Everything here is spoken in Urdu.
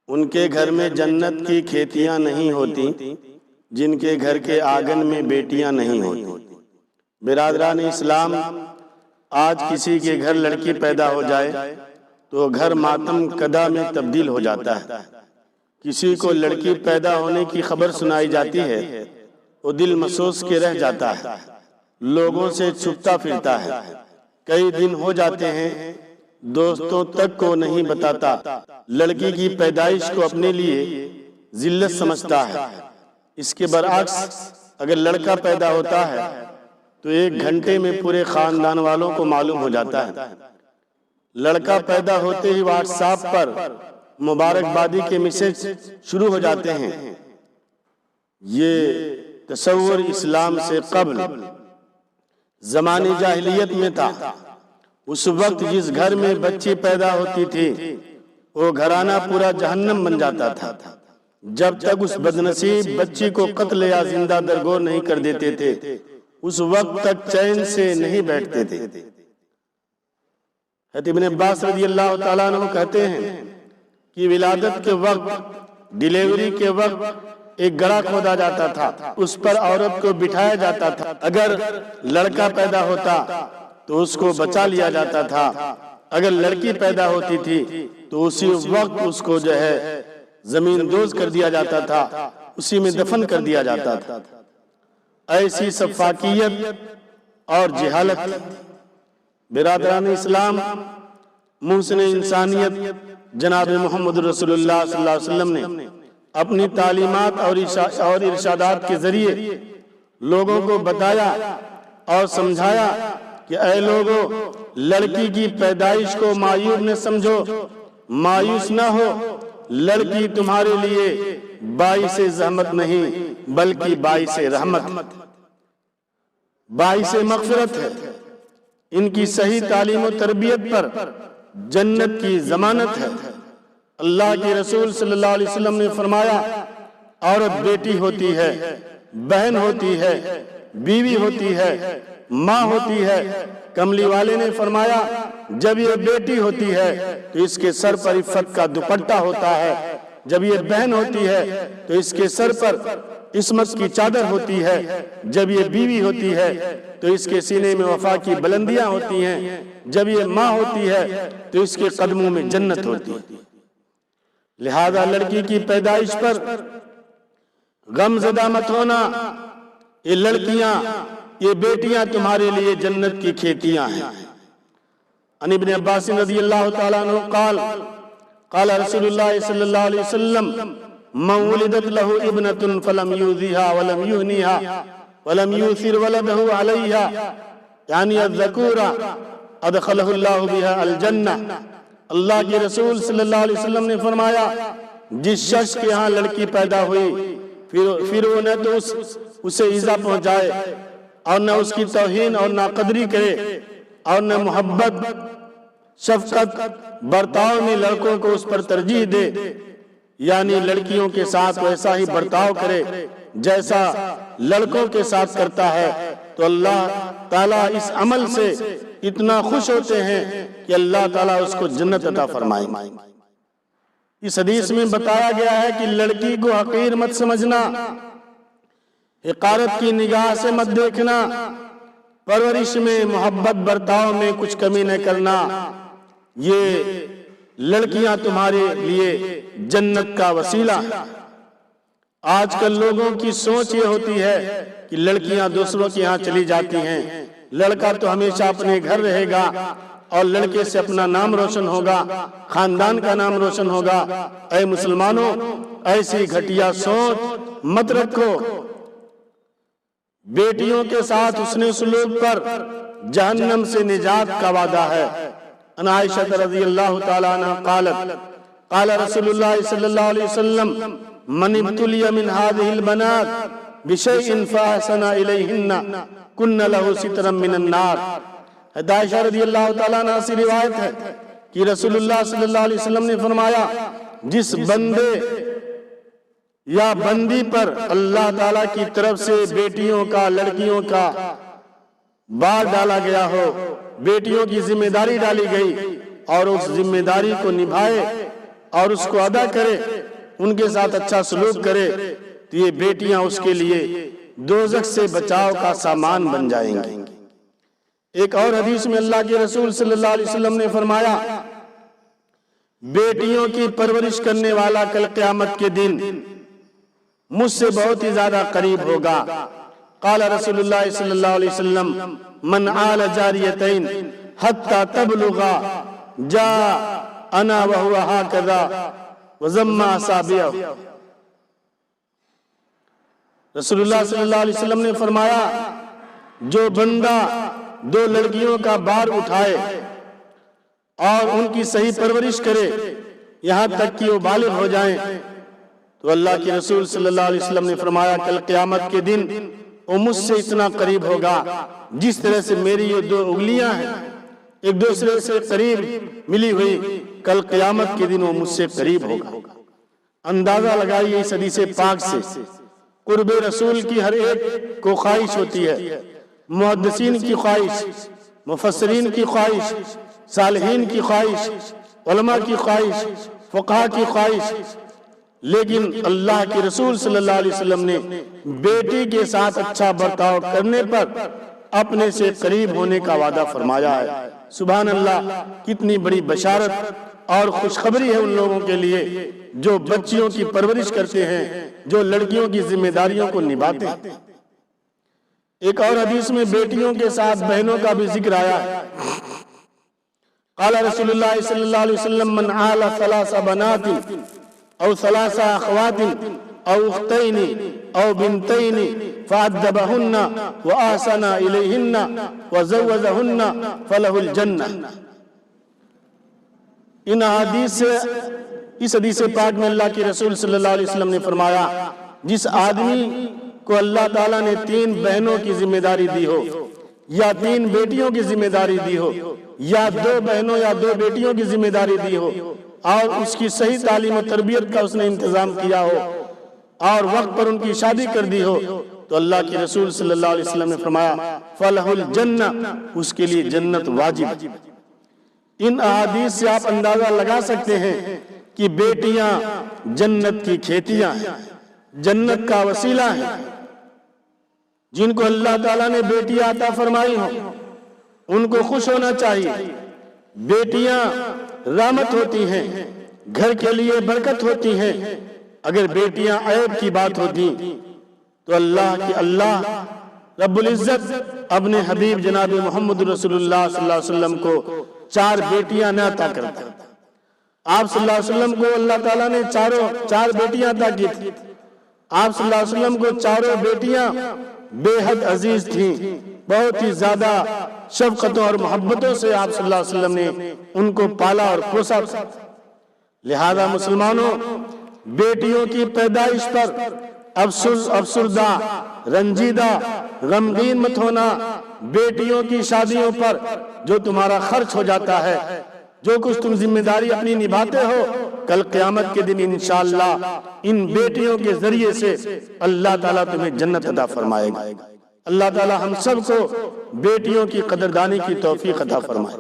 ان کے گھر میں جنت کی کھیتیاں نہیں ہوتی جن کے گھر کے آنگن میں بیٹیاں نہیں ہوتی۔ برادران اسلام، آج کسی کے گھر لڑکی پیدا ہو جائے تو گھر ماتم کدا میں تبدیل ہو جاتا ہے۔ کسی کو لڑکی پیدا ہونے کی خبر سنائی جاتی ہے وہ دل مسوس کے رہ جاتا ہے، لوگوں سے چھپتا پھرتا ہے، کئی دن ہو جاتے ہیں، دوستوں تک کو نہیں بتاتا، لڑکی کی پیدائش کو اپنے لیے ذلت سمجھتا ہے۔ اس کے برعکس اگر لڑکا پیدا ہوتا ہے تو 1 گھنٹے میں پورے خاندان والوں کو معلوم ہو جاتا ہے۔ لڑکا پیدا ہوتے ہی واٹس ایپ پر مبارکبادی کے میسج شروع ہو جاتے ہیں۔ یہ تصور اسلام سے قبل زمانے جاہلیت میں تھا۔ اس وقت جس گھر میں بچی پیدا ہوتی تھی وہ گھرانہ پورا جہنم بن جاتا تھا، جب تک اس بدنصیب بچی کو قتل یا زندہ درگور نہیں کر دیتے تھے اس وقت تک چین سے نہیں بیٹھتے تھے۔ حضرت ابن عباس رضی اللہ تعالیٰ عنہ کہتے ہیں کہ ولادت کے وقت، ڈیلیوری کے وقت ایک گڑھا کھودا جاتا تھا، اس پر عورت کو بٹھایا جاتا تھا، اگر لڑکا پیدا ہوتا تو اس کو بچا لیا جاتا تھا، اگر لڑکی پیدا ہوتی تھی تو اسی وقت اس کو زمین دوز کر دیا جاتا تھا، اسی میں دفن کر دیا جاتا تھا۔ ایسی سفاکیت اور جہالت۔ برادران اسلام، محسن انسانیت جناب محمد رسول اللہ صلی اللہ علیہ وسلم نے اپنی تعلیمات اور ارشادات کے ذریعے لوگوں کو بتایا اور سمجھایا کہ اے لوگو، لڑکی کی پیدائش کو معیوب نہ سمجھو، مایوس نہ ہو، لڑکی تمہارے لیے باعث زحمت نہیں بلکہ باعث رحمت، باعث مغفرت ہے۔ ان کی صحیح تعلیم و تربیت پر جنت کی ضمانت ہے۔ اللہ کے رسول صلی اللہ علیہ وسلم نے فرمایا، عورت بیٹی ہوتی ہے، بہن ہوتی ہے، بیوی ہوتی ہے، ماں ہوتی ہے۔ کملی والے نے فرمایا، جب یہ بیٹی ہوتی ہے تو اس کے سر پر عفت کا دوپٹہ ہوتا ہے، جب یہ بہن ہوتی ہے تو اس کے سر پر عصمت کی چادر ہوتی ہے، جب یہ بیوی ہوتی ہے تو اس کے سینے میں وفا کی بلندیاں ہوتی ہیں، جب یہ ماں ہوتی ہے تو اس کے قدموں میں جنت ہوتی ہے۔ لہذا لڑکی کی پیدائش پر غم زدہ مت ہونا، یہ لڑکیاں، یہ بیٹیاں تمہارے لیے جنت کی کھیتیاں ہیں۔ عن ابن عباس رضی اللہ تعالیٰ عنہ قال قال رسول اللہ صلی اللہ علیہ وسلم من ولدت له ابنة فلم يؤذها ولم يهنها ولم يؤثر ولده عليها یعنی الذکورہ ادخلہ اللہ بها الجنہ۔ اللہ کے رسول صلی اللہ علیہ وسلم نے فرمایا، جس شخص کے ہاں لڑکی پیدا ہوئی پھر وہ نہ تو اسے ایذا پہنچائے اور نہ اس کی توہین اور ناقدری کرے اور نہ محبت، شفقت برتاؤ میں لڑکوں کو اس پر ترجیح دے، یعنی لڑکیوں کے ساتھ ویسا ہی برتاؤ کرے جیسا لڑکوں کے ساتھ کرتا ہے، تو اللہ تعالیٰ اس عمل سے اتنا خوش ہوتے ہیں کہ اللہ تعالیٰ اس کو جنت عطا فرمائیں۔ اس حدیث میں بتایا گیا ہے کہ لڑکی کو حقیر مت سمجھنا، حقارت کی نگاہ سے مت دیکھنا، پرورش میں، محبت برتاؤ میں کچھ کمی نہ کرنا، یہ لڑکیاں تمہارے لیے جنت کا وسیلہ ہے۔ آج کل لوگوں کی سوچ یہ ہوتی ہے کہ لڑکیاں دوسروں کے ہاں چلی جاتی ہیں، لڑکا تو ہمیشہ اپنے گھر رہے گا اور لڑکے سے اپنا نام روشن ہوگا، خاندان کا نام روشن ہوگا۔ اے مسلمانوں، ایسی گھٹیا سوچ مت رکھو۔ بیٹیوں کے ساتھ حسن سلوک پر جہنم سے نجات کا وعدہ ہے۔ ان عائشہ رضی اللہ تعالیٰ عنہ قالت قال رسول اللہ صلی اللہ علیہ وسلم من ابتلی من هذه البنات بشیء فاحسن الیہن کن له سترا من النار۔ عائشہ رضی اللہ تعالیٰ عنہ سے روایت ہے کہ رسول اللہ صلی اللہ علیہ وسلم نے فرمایا، جس بندے یا بندی پر اللہ تعالیٰ کی طرف سے بیٹیوں کا، لڑکیوں کا بار ڈالا گیا ہو، بیٹیوں کی ذمہ داری ڈالی گئی اور اس ذمہ داری کو نبھائے اور اس کو ادا کرے، ان کے ساتھ اچھا سلوک کرے، تو یہ بیٹیاں اس کے لیے دوزخ سے بچاؤ کا سامان بن جائیں گی۔ ایک اور حدیث میں اللہ کے رسول صلی اللہ علیہ وسلم نے فرمایا، بیٹیوں کی پرورش کرنے والا کل قیامت کے دن مجھ سے بہت ہی زیادہ قریب ہوگا۔ قال رسول اللہ صلی اللہ علیہ وسلم، من آل جاریتین حتی تبلغا جا انا وہو ہاکذا وضم اصابعہ۔ رسول اللہ صلی اللہ علیہ وسلم نے فرمایا، جو بندہ دو لڑکیوں کا بار اٹھائے اور ان کی صحیح پرورش کرے یہاں تک کہ وہ بالغ ہو جائیں، تو اللہ کے رسول صلی اللہ علیہ وسلم نے فرمایا کل قیامت کے دن وہ مجھ سے اتنا قریب ہوگا جس طرح سے میری یہ دو انگلیاں ہیں ایک دوسرے سے قریب ملی ہوئی، کل قیامت کے دن وہ مجھ سے قریب ہوگا۔ اندازہ لگائیے اس حدیث پاک سے قرب رسول کی ہر ایک کو خواہش ہوتی ہے، محدثین کی خواہش، مفسرین کی خواہش، صالحین کی خواہش، علماء کی خواہش، فقہاء کی خواہش، لیکن اللہ کے رسول صلی اللہ علیہ وسلم نے بیٹی کے ساتھ اچھا برتاؤ کرنے پر اپنے سے قریب ہونے کا وعدہ فرمایا ہے۔ سبحان اللہ، کتنی بڑی بشارت اور خوشخبری ہے ان لوگوں کے لیے جو بچیوں کی پرورش کرتے ہیں، جو لڑکیوں کی ذمہ داریوں کو نبھاتے ہیں۔ ایک اور حدیث میں بیٹیوں کے ساتھ بہنوں کا بھی ذکر آیا ہے۔ قال رسول اللہ صلی اللہ علیہ وسلم، من آل ثلاث بنات او ثلاث اخوات او اختین او بنتین فعدبہن واحسن الیہن وزوجہن فلہ الجنہ۔ ان حدیث سے، اس حدیث پاک میں اللہ کے رسول صلی اللہ علیہ وسلم نے فرمایا، جس آدمی کو اللہ تعالیٰ نے 3 بہنوں کی ذمہ داری دی ہو، یا 3 بیٹیوں کی ذمہ داری دی ہو، یا 2 بہنوں یا 2 بیٹیوں کی ذمہ داری دی ہو، اور اس کی صحیح تعلیم و تربیت کا اس نے انتظام کیا ہو اور وقت پر ان کی شادی کر دی ہو، تو اللہ کے رسول صلی اللہ علیہ وسلم نے فرمایا فلہ الجنہ، اس کے لیے جنت واجب۔ ان احادیث سے آپ اندازہ لگا سکتے ہیں کہ بیٹیاں جنت کی کھیتیاں ہیں، جنت کا وسیلہ ہیں۔ جن کو اللہ تعالیٰ نے بیٹیاں عطا فرمائی ہوں ان کو خوش ہونا چاہیے۔ بیٹیاں رحمت ہوتی ہیں، گھر کے لیے برکت ہوتی ہیں۔ اگر بیٹیاں عیب کی بات ہوتی تو اللہ رب العزت اپنے حبیب جناب محمد رسول اللہ صلی اللہ علیہ وسلم کو 4 بیٹیاں نہ عطا کرتا۔ آپ صلی اللہ علیہ وسلم کو اللہ تعالیٰ نے 4 بیٹیاں عطا کی تھی۔ آپ صلی اللہ علیہ وسلم کو 4 بیٹیاں بے حد عزیز تھیں، بہت ہی زیادہ شفقتوں اور محبتوں سے آپ صلی اللہ علیہ وسلم نے ان کو پالا اور پوسا۔ لہذا مسلمانوں، بیٹیوں کی پیدائش پر افسردہ، رنجیدہ، غمگین مت ہونا۔ بیٹیوں کی شادیوں پر جو تمہارا خرچ ہو جاتا ہے، جو کچھ تم ذمہ داری اپنی نبھاتے ہو، کل قیامت کے دن انشاءاللہ ان بیٹیوں کے ذریعے سے اللہ تعالیٰ تمہیں جنت عطا فرمائے گا۔ اللہ تعالیٰ ہم سب کو بیٹیوں کی قدردانی کی توفیق عطا فرمائے۔